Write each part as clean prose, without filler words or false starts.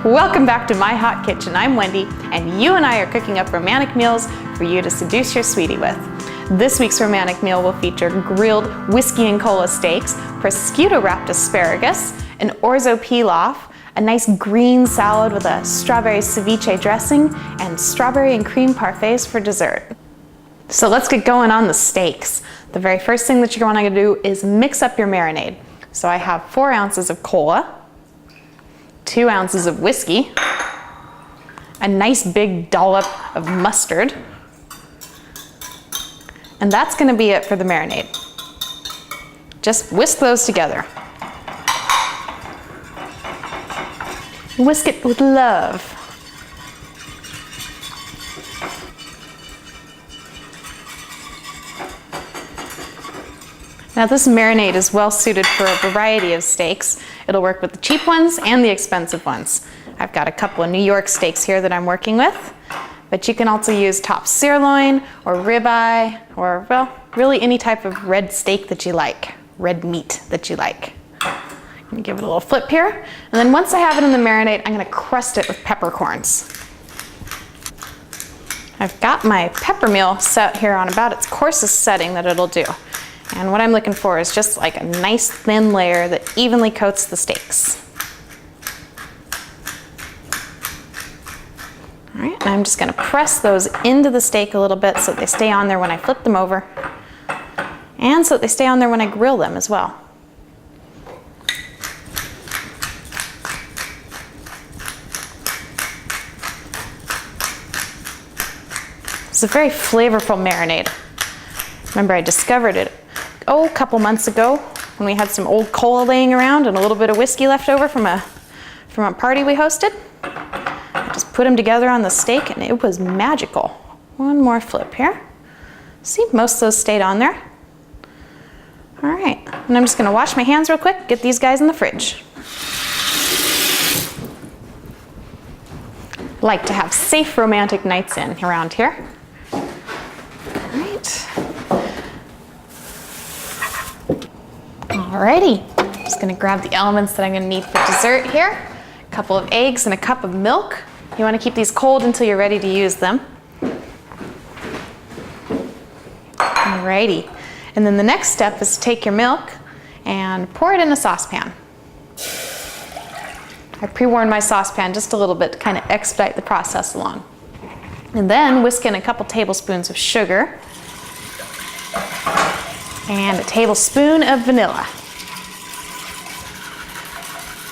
Welcome back to My Hot Kitchen. I'm Wendy, and you and I are cooking up romantic meals for you to seduce your sweetie with. This week's romantic meal will feature grilled whiskey and cola steaks, prosciutto wrapped asparagus, an orzo pilaf, a nice green salad with a strawberry ceviche dressing, and strawberry and cream parfaits for dessert. So let's get going on the steaks. The very first thing that you're going to do is mix up your marinade. So I have 4 ounces of cola, 2 ounces of whiskey, a nice big dollop of mustard, and that's going to be it for the marinade. Just whisk those together. Whisk it with love. Now this marinade is well suited for a variety of steaks. It'll work with the cheap ones and the expensive ones. I've got a couple of New York steaks here that I'm working with, but you can also use top sirloin or ribeye or, well, really any type of red steak that you like, red meat that you like. I'm gonna give it a little flip here, and then once I have it in the marinade, I'm gonna crust it with peppercorns. I've got my pepper meal set here on about its coarsest setting that it'll do. And what I'm looking for is just like a nice thin layer that evenly coats the steaks. All right, and I'm just gonna press those into the steak a little bit so that they stay on there when I flip them over, and so that they stay on there when I grill them as well. It's a very flavorful marinade. Remember, I discovered it a couple months ago when we had some old cola laying around and a little bit of whiskey left over from a party we hosted. I just put them together on the steak and it was magical. One more flip here. See, most of those stayed on there. All right, and I'm just gonna wash my hands real quick, get these guys in the fridge. Like to have safe romantic nights in around here. All right. Alrighty, I'm just gonna grab the elements that I'm gonna need for dessert here. A couple of eggs and a cup of milk. You wanna keep these cold until you're ready to use them. Alrighty, and then the next step is to take your milk and pour it in a saucepan. I pre-warmed my saucepan just a little bit to kind of expedite the process along. And then whisk in a couple tablespoons of sugar and a tablespoon of vanilla.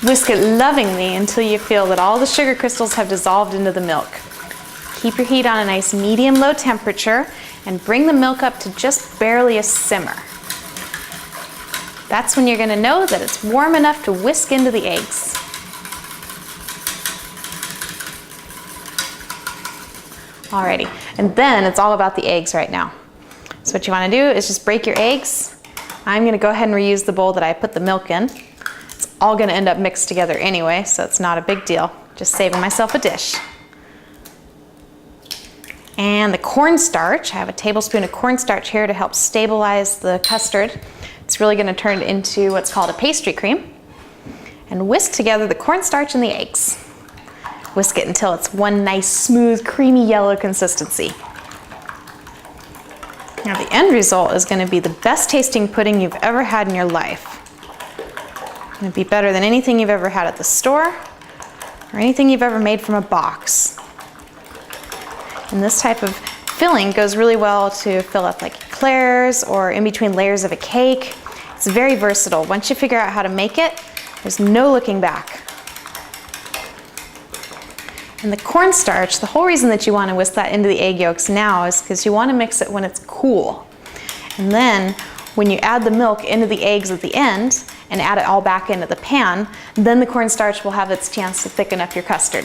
Whisk it lovingly until you feel that all the sugar crystals have dissolved into the milk. Keep your heat on a nice medium-low temperature and bring the milk up to just barely a simmer. That's when you're going to know that it's warm enough to whisk into the eggs. Alrighty, and then it's all about the eggs right now. So what you want to do is just break your eggs. I'm going to go ahead and reuse the bowl that I put the milk in. It's all going to end up mixed together anyway, so it's not a big deal. Just saving myself a dish. And the cornstarch, I have a tablespoon of cornstarch here to help stabilize the custard. It's really going to turn it into what's called a pastry cream. And whisk together the cornstarch and the eggs. Whisk it until it's one nice, smooth, creamy yellow consistency. Now the end result is going to be the best tasting pudding you've ever had in your life. It'll be better than anything you've ever had at the store or anything you've ever made from a box. And this type of filling goes really well to fill up like eclairs or in between layers of a cake. It's very versatile. Once you figure out how to make it, there's no looking back. And the cornstarch, the whole reason that you want to whisk that into the egg yolks now is because you want to mix it when it's cool. And then when you add the milk into the eggs at the end and add it all back into the pan, then the cornstarch will have its chance to thicken up your custard.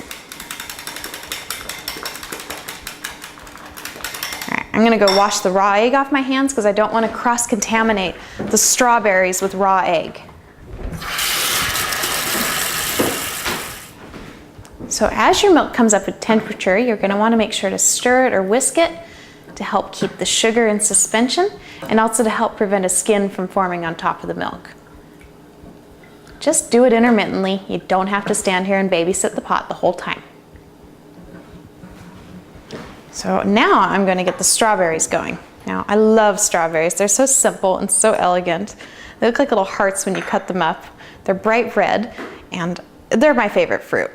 All right, I'm going to go wash the raw egg off my hands because I don't want to cross-contaminate the strawberries with raw egg. So as your milk comes up to temperature, you're going to want to make sure to stir it or whisk it to help keep the sugar in suspension and also to help prevent a skin from forming on top of the milk. Just do it intermittently. You don't have to stand here and babysit the pot the whole time. So now I'm going to get the strawberries going. Now, I love strawberries. They're so simple and so elegant. They look like little hearts when you cut them up. They're bright red, and they're my favorite fruit.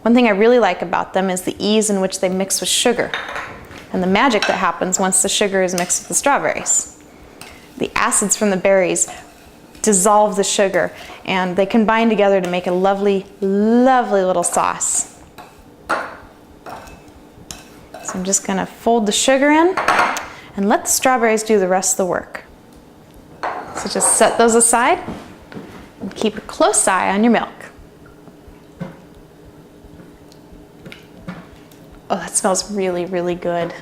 One thing I really like about them is the ease in which they mix with sugar, and the magic that happens once the sugar is mixed with the strawberries. The acids from the berries dissolve the sugar, and they combine together to make a lovely, lovely little sauce. So I'm just going to fold the sugar in and let the strawberries do the rest of the work. So just set those aside and keep a close eye on your milk. Oh, that smells really, really good.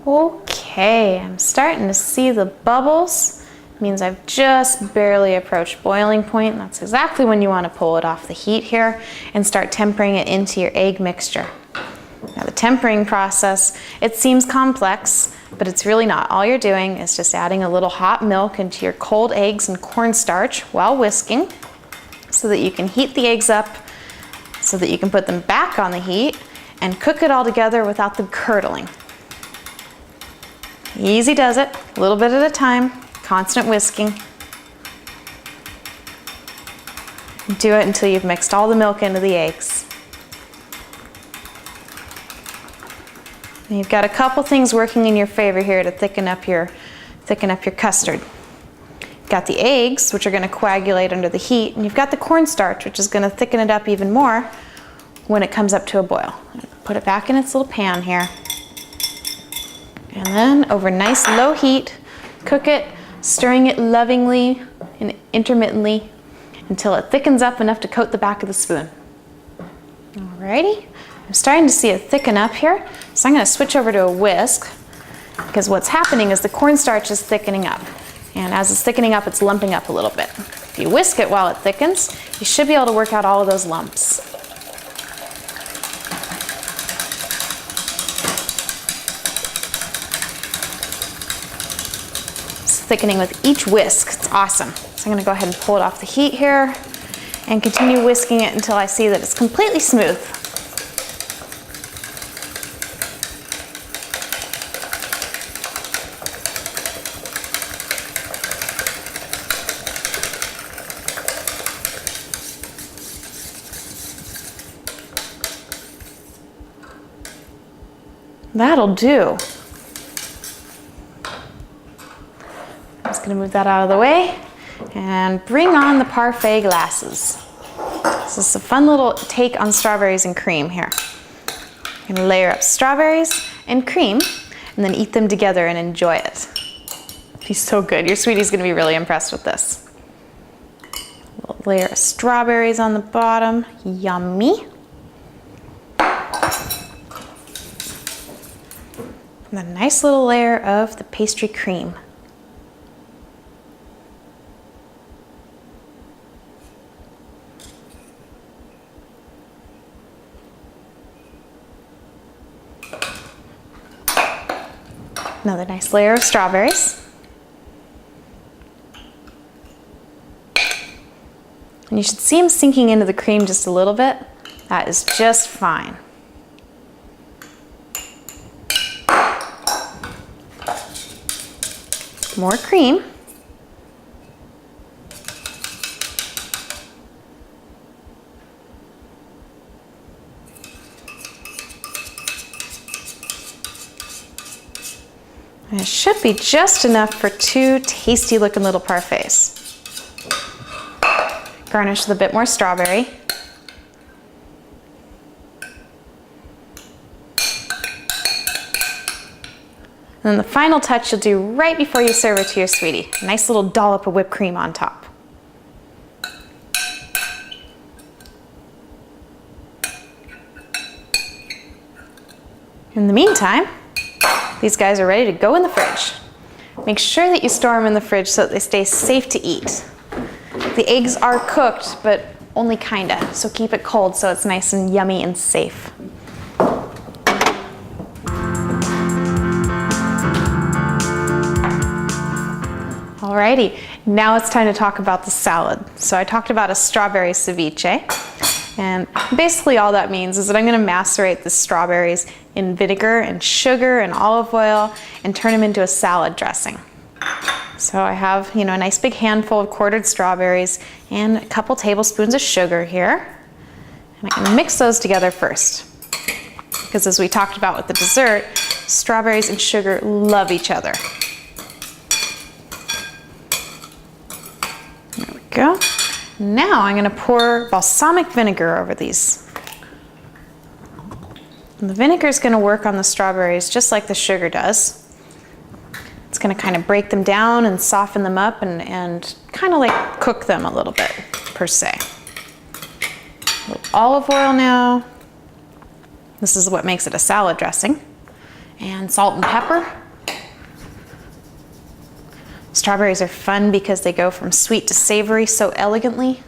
Okay, I'm starting to see the bubbles. It means I've just barely approached boiling point. And that's exactly when you want to pull it off the heat here and start tempering it into your egg mixture. Now the tempering process, it seems complex, but it's really not. All you're doing is just adding a little hot milk into your cold eggs and cornstarch while whisking so that you can heat the eggs up so that you can put them back on the heat and cook it all together without them curdling. Easy does it, a little bit at a time, constant whisking. Do it until you've mixed all the milk into the eggs. And you've got a couple things working in your favor here to thicken up your custard. You've got the eggs, which are going to coagulate under the heat, and you've got the cornstarch, which is going to thicken it up even more when it comes up to a boil. Put it back in its little pan here. And then over nice low heat, cook it, stirring it lovingly and intermittently until it thickens up enough to coat the back of the spoon. Alrighty. I'm starting to see it thicken up here, so I'm going to switch over to a whisk because what's happening is the cornstarch is thickening up, and as it's thickening up, it's lumping up a little bit. If you whisk it while it thickens, you should be able to work out all of those lumps. It's thickening with each whisk. It's awesome. So I'm going to go ahead and pull it off the heat here and continue whisking it until I see that it's completely smooth. That'll do. I'm just going to move that out of the way and bring on the Parfait glasses. This is a fun little take on strawberries and cream here. I'm going to layer up strawberries and cream and then eat them together and enjoy it. It's so good. Your sweetie's going to be really impressed with this. A little layer of strawberries on the bottom. Yummy. And a nice little layer of the pastry cream. Another nice layer of strawberries. And you should see them sinking into the cream just a little bit. That is just fine. More cream. And it should be just enough for two tasty looking little parfaits. Garnish with a bit more strawberry. And then the final touch you'll do right before you serve it to your sweetie. A nice little dollop of whipped cream on top. In the meantime, these guys are ready to go in the fridge. Make sure that you store them in the fridge so that they stay safe to eat. The eggs are cooked, but only kinda, so keep it cold so it's nice and yummy and safe. Alrighty, now it's time to talk about the salad. So I talked about a strawberry ceviche, and basically all that means is that I'm going to macerate the strawberries in vinegar and sugar and olive oil and turn them into a salad dressing. So I have, a nice big handful of quartered strawberries and a couple tablespoons of sugar here. And I can mix those together first, because as we talked about with the dessert, strawberries and sugar love each other. There we go. Now I'm going to pour balsamic vinegar over these. And the vinegar is going to work on the strawberries just like the sugar does. It's going to kind of break them down and soften them up and kind of like cook them a little bit, per se. A little olive oil now. This is what makes it a salad dressing. And salt and pepper. Strawberries are fun because they go from sweet to savory so elegantly.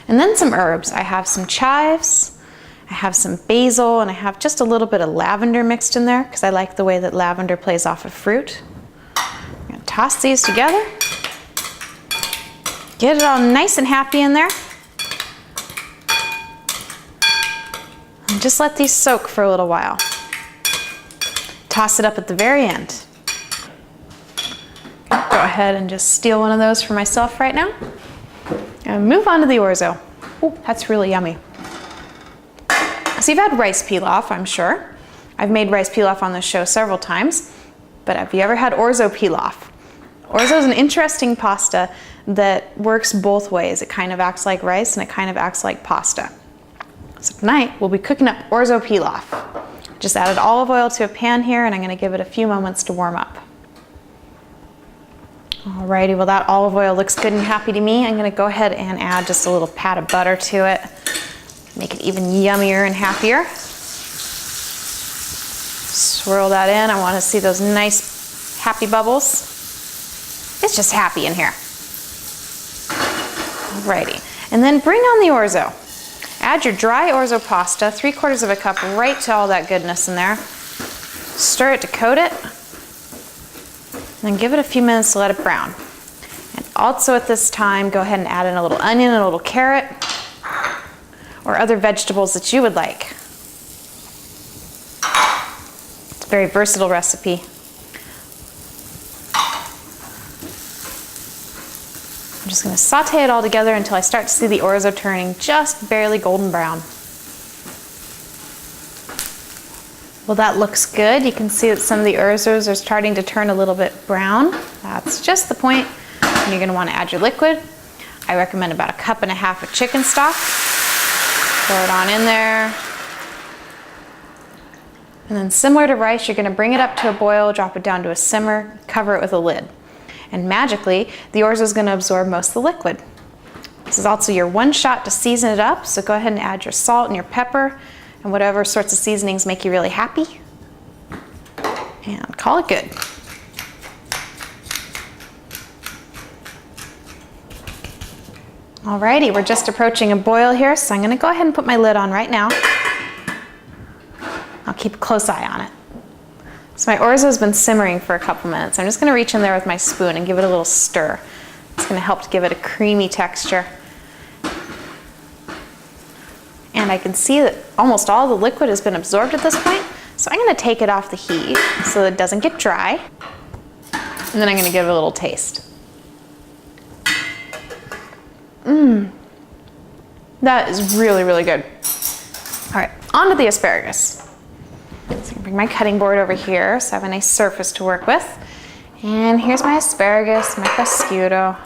And then some herbs. I have some chives, I have some basil, and I have just a little bit of lavender mixed in there because I like the way that lavender plays off of fruit. I'm going to toss these together. Get it all nice and happy in there. And just let these soak for a little while. Toss it up at the very end. Go ahead and just steal one of those for myself right now. And move on to the orzo. Ooh, that's really yummy. So you've had rice pilaf, I'm sure. I've made rice pilaf on this show several times, but have you ever had orzo pilaf? Orzo is an interesting pasta that works both ways. It kind of acts like rice and it kind of acts like pasta. So tonight we'll be cooking up orzo pilaf. Just added olive oil to a pan here, and I'm going to give it a few moments to warm up. Alrighty, well that olive oil looks good and happy to me. I'm going to go ahead and add just a little pat of butter to it. Make it even yummier and happier. Swirl that in. I want to see those nice happy bubbles. It's just happy in here. Alrighty, and then bring on the orzo. Add your dry orzo pasta, 3/4 of a cup, right to all that goodness in there. Stir it to coat it. And then give it a few minutes to let it brown. And also at this time, go ahead and add in a little onion and a little carrot, or other vegetables that you would like. It's a very versatile recipe. I'm just going to saute it all together until I start to see the orzo turning just barely golden brown. Well, that looks good. You can see that some of the orzos are starting to turn a little bit brown. That's just the point when you're going to want to add your liquid. I recommend about 1.5 cups of chicken stock. Pour it on in there. And then similar to rice, you're going to bring it up to a boil, drop it down to a simmer, cover it with a lid. And magically, the orzo is going to absorb most of the liquid. This is also your one shot to season it up, so go ahead and add your salt and your pepper and whatever sorts of seasonings make you really happy. And call it good. Alrighty, we're just approaching a boil here, so I'm going to go ahead and put my lid on right now. I'll keep a close eye on it. So my orzo has been simmering for a couple minutes. I'm just going to reach in there with my spoon and give it a little stir. It's going to help to give it a creamy texture. And I can see that almost all the liquid has been absorbed at this point. So I'm going to take it off the heat so that it doesn't get dry. And then I'm going to give it a little taste. That is really, really good. All right, on to the asparagus. So I'm gonna bring my cutting board over here so I have a nice surface to work with. And here's my asparagus, my prosciutto.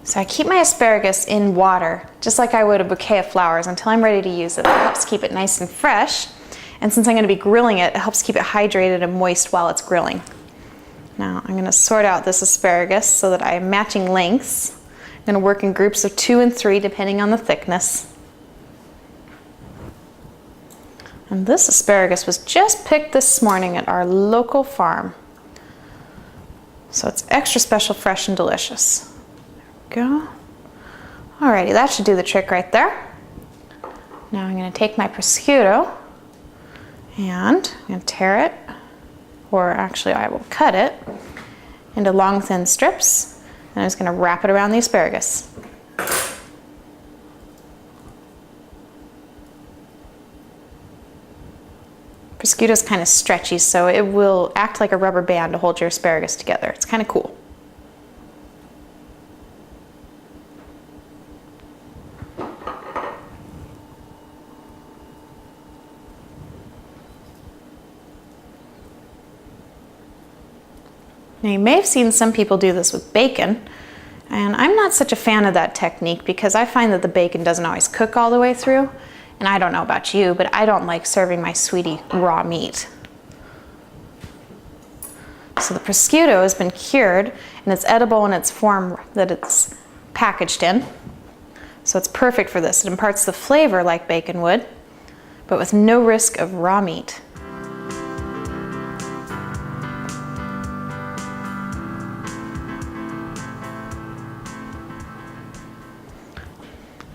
So I keep my asparagus in water, just like I would a bouquet of flowers, until I'm ready to use it. That helps keep it nice and fresh. And since I'm gonna be grilling it, it helps keep it hydrated and moist while it's grilling. Now I'm gonna sort out this asparagus so that I have matching lengths. I'm gonna work in groups of 2 and 3 depending on the thickness. And this asparagus was just picked this morning at our local farm. So it's extra special, fresh, and delicious. There we go. Alrighty, that should do the trick right there. Now I'm going to take my prosciutto and I'm going to tear it or actually I will cut it into long thin strips, and I'm just going to wrap it around the asparagus. Prosciutto is kind of stretchy, so it will act like a rubber band to hold your asparagus together. It's kind of cool. Now you may have seen some people do this with bacon, and I'm not such a fan of that technique because I find that the bacon doesn't always cook all the way through, and I don't know about you, but I don't like serving my sweetie raw meat. So the prosciutto has been cured and it's edible in its form that it's packaged in. So it's perfect for this. It imparts the flavor like bacon would, but with no risk of raw meat.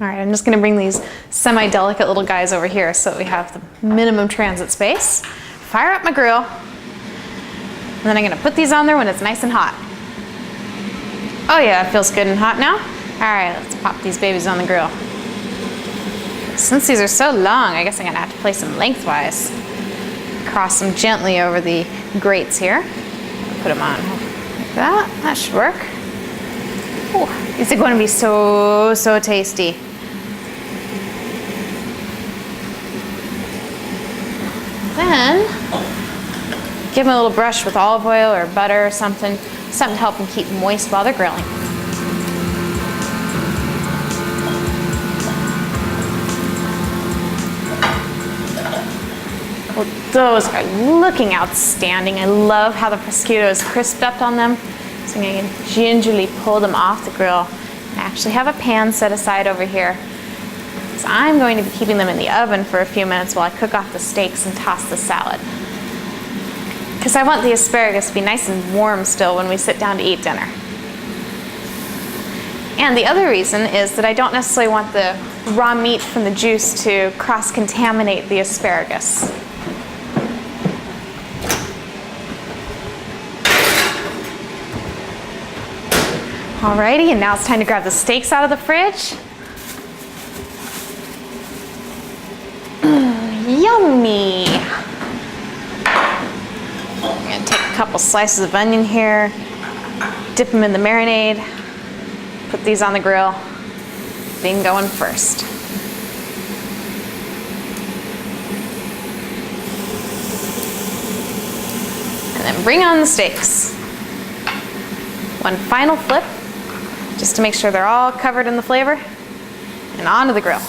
All right, I'm just gonna bring these semi-delicate little guys over here so that we have the minimum transit space. Fire up my grill, and then I'm gonna put these on there when it's nice and hot. Oh yeah, it feels good and hot now. All right, let's pop these babies on the grill. Since these are so long, I guess I'm gonna have to place them lengthwise. Cross them gently over the grates here. Put them on like that, that should work. Ooh, these are gonna be so, so tasty. Then, give them a little brush with olive oil or butter or something to help them keep moist while they're grilling. Well, those are looking outstanding. I love how the prosciutto is crisped up on them. So I'm going to gingerly pull them off the grill. I actually have a pan set aside over here. So I'm going to be keeping them in the oven for a few minutes while I cook off the steaks and toss the salad. Because I want the asparagus to be nice and warm still when we sit down to eat dinner. And the other reason is that I don't necessarily want the raw meat from the juice to cross-contaminate the asparagus. Alrighty, and now it's time to grab the steaks out of the fridge. Yummy! I'm gonna take a couple slices of onion here, dip them in the marinade, put these on the grill, being going first. And then bring on the steaks. One final flip, just to make sure they're all covered in the flavor, and onto the grill.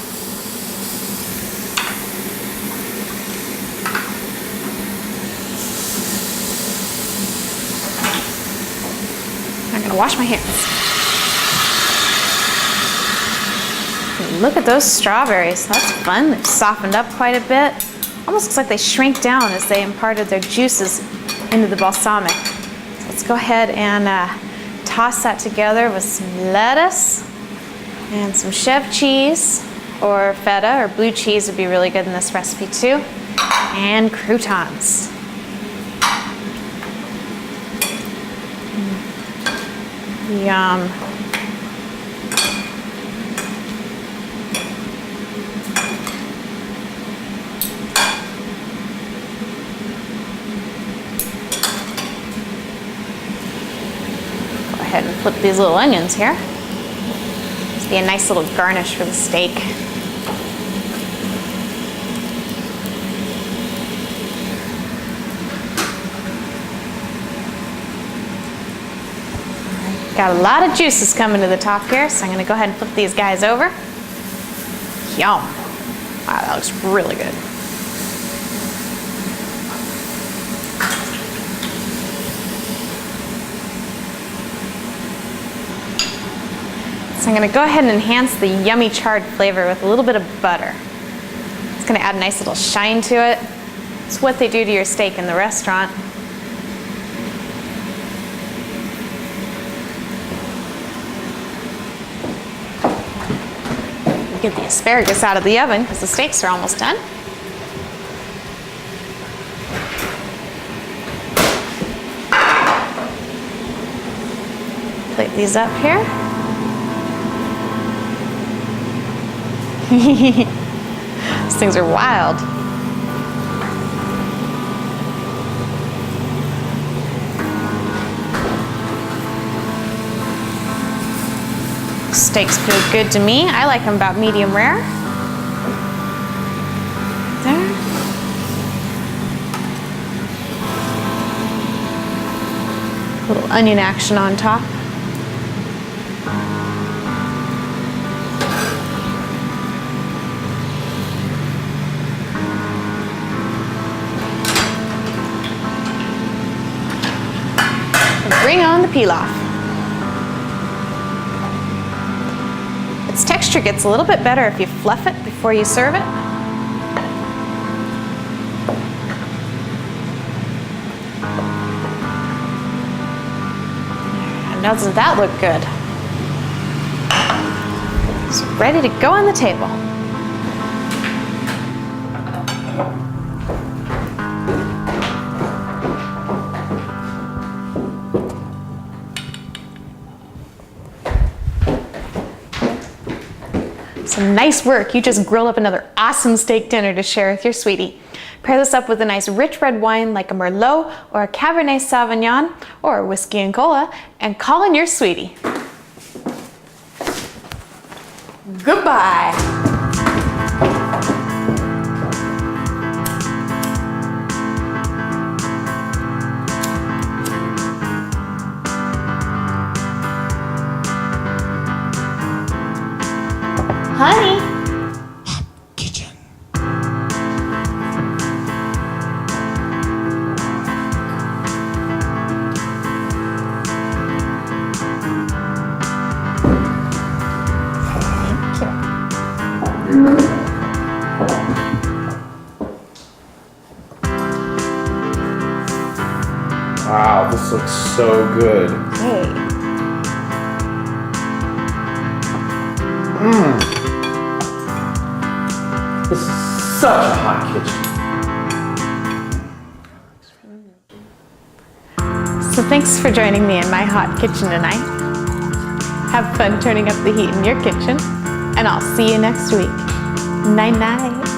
I'm gonna wash my hands. Look at those strawberries, that's fun. They've softened up quite a bit. Almost looks like they shrank down as they imparted their juices into the balsamic. So let's go ahead and toss that together with some lettuce and some chev cheese, or feta or blue cheese would be really good in this recipe too, and croutons. Yum. Go ahead and flip these little onions here. Just be a nice little garnish for the steak. Got a lot of juices coming to the top here, so I'm gonna go ahead and flip these guys over. Yum. Wow, that looks really good. So I'm gonna go ahead and enhance the yummy charred flavor with a little bit of butter. It's gonna add a nice little shine to it. It's what they do to your steak in the restaurant. Get the asparagus out of the oven because the steaks are almost done. Plate these up here. These things are wild. Steaks feel good to me. I like them about medium rare. There. Little onion action on top. Bring on the pilaf. Its texture gets a little bit better if you fluff it before you serve it. Now doesn't that look good? It's ready to go on the table. Some nice work. You just grilled up another awesome steak dinner to share with your sweetie. Pair this up with a nice rich red wine like a Merlot or a Cabernet Sauvignon or a whiskey and cola and call in your sweetie. Goodbye. Honey. Kitchen. Wow, this looks so good. Hey. This is such a hot kitchen. So thanks for joining me in my hot kitchen tonight. Have fun turning up the heat in your kitchen, and I'll see you next week. Night night.